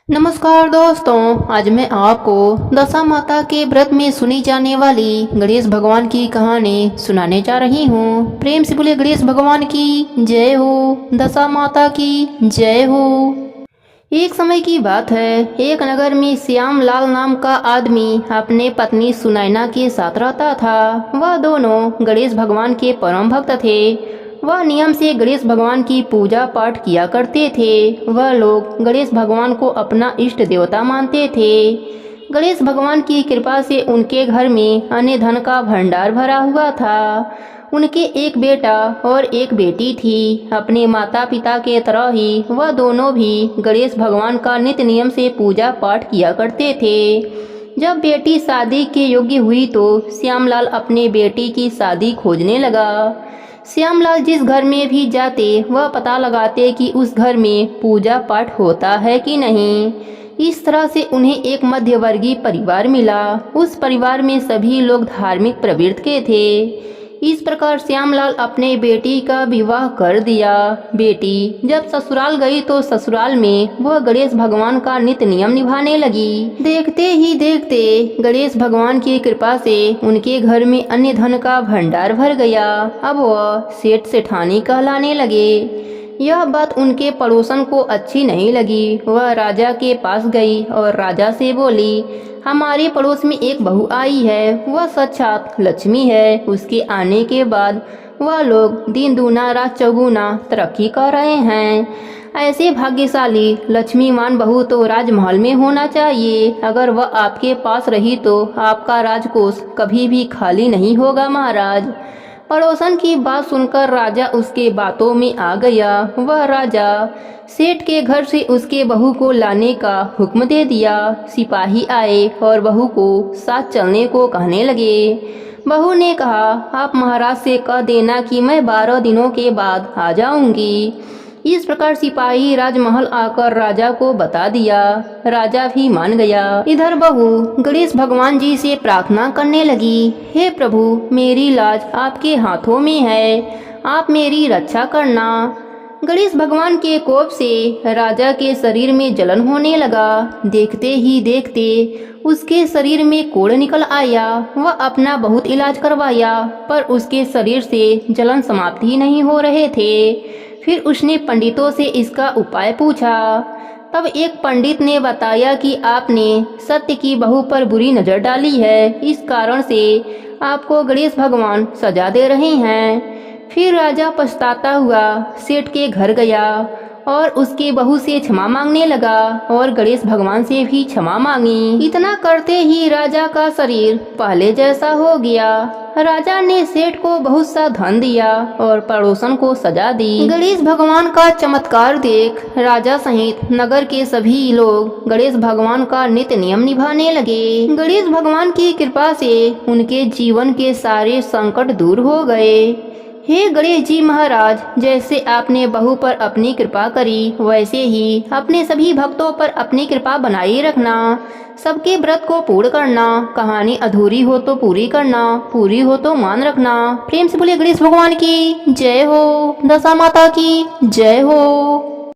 नमस्कार दोस्तों, आज मैं आपको दशा माता के व्रत में सुनी जाने वाली गणेश भगवान की कहानी सुनाने जा रही हूँ। प्रेम से बोले गणेश भगवान की जय हो, दशा माता की जय हो। एक समय की बात है, एक नगर में श्याम लाल नाम का आदमी अपने पत्नी सुनैना के साथ रहता था। वह दोनों गणेश भगवान के परम भक्त थे। वह नियम से गणेश भगवान की पूजा पाठ किया करते थे। वह लोग गणेश भगवान को अपना इष्ट देवता मानते थे। गणेश भगवान की कृपा से उनके घर में अन्न धन का भंडार भरा हुआ था। उनके एक बेटा और एक बेटी थी। अपने माता पिता के तरह ही वह दोनों भी गणेश भगवान का नित्य नियम से पूजा पाठ किया करते थे। जब बेटी शादी के योग्य हुई तो श्यामलाल अपने बेटी की शादी खोजने लगा। श्यामलाल जिस घर में भी जाते वह पता लगाते कि उस घर में पूजा पाठ होता है कि नहीं। इस तरह से उन्हें एक मध्यवर्गीय परिवार मिला। उस परिवार में सभी लोग धार्मिक प्रवृत्ति के थे। इस प्रकार श्यामलाल अपने बेटी का विवाह कर दिया। बेटी जब ससुराल गई तो ससुराल में वह गणेश भगवान का नित्य नियम निभाने लगी। देखते ही देखते गणेश भगवान की कृपा से उनके घर में अन्न धन का भंडार भर गया। अब वह सेठ सेठानी कहलाने लगे। यह बात उनके पड़ोसन को अच्छी नहीं लगी। वह राजा के पास गई और राजा से बोली, हमारे पड़ोस में एक बहू आई है, वह साक्षात लक्ष्मी है। उसके आने के बाद वह लोग दिन दूना रात चौगुना तरक्की कर रहे हैं। ऐसे भाग्यशाली लक्ष्मीवान बहू तो राजमहल में होना चाहिए। अगर वह आपके पास रही तो आपका राजकोष कभी भी खाली नहीं होगा महाराज। पड़ोसन की बात सुनकर राजा उसके बातों में आ गया। वह राजा सेठ के घर से उसके बहू को लाने का हुक्म दे दिया। सिपाही आए और बहू को साथ चलने को कहने लगे। बहू ने कहा, आप महाराज से कह देना कि मैं 12 दिनों के बाद आ जाऊंगी। इस प्रकार सिपाही राजमहल आकर राजा को बता दिया। राजा भी मान गया। इधर बहू गणेश भगवान जी से प्रार्थना करने लगी, हे प्रभु, मेरी लाज आपके हाथों में है, आप मेरी रक्षा करना। गणेश भगवान के कोप से राजा के शरीर में जलन होने लगा। देखते ही देखते उसके शरीर में कोढ़ निकल आया। वह अपना बहुत इलाज करवाया पर उसके शरीर से जलन समाप्त ही नहीं हो रहे थे। फिर उसने पंडितों से इसका उपाय पूछा। तब एक पंडित ने बताया कि आपने सत्य की बहू पर बुरी नजर डाली है, इस कारण से आपको गणेश भगवान सजा दे रहे हैं। फिर राजा पछताता हुआ सेठ के घर गया और उसके बहू से क्षमा मांगने लगा और गणेश भगवान से भी क्षमा मांगी। इतना करते ही राजा का शरीर पहले जैसा हो गया। राजा ने सेठ को बहुत सा धन दिया और पड़ोसन को सजा दी। गणेश भगवान का चमत्कार देख राजा सहित नगर के सभी लोग गणेश भगवान का नित्य नियम निभाने लगे। गणेश भगवान की कृपा से उनके जीवन के सारे संकट दूर हो गए। हे गणेश जी महाराज, जैसे आपने बहू पर अपनी कृपा करी वैसे ही अपने सभी भक्तों पर अपनी कृपा बनाए रखना। सबके व्रत को पूर्ण करना, कहानी अधूरी हो तो पूरी करना, पूरी हो तो मान रखना। प्रेम से बोलिए गणेश भगवान की जय हो, दशा माता की जय हो।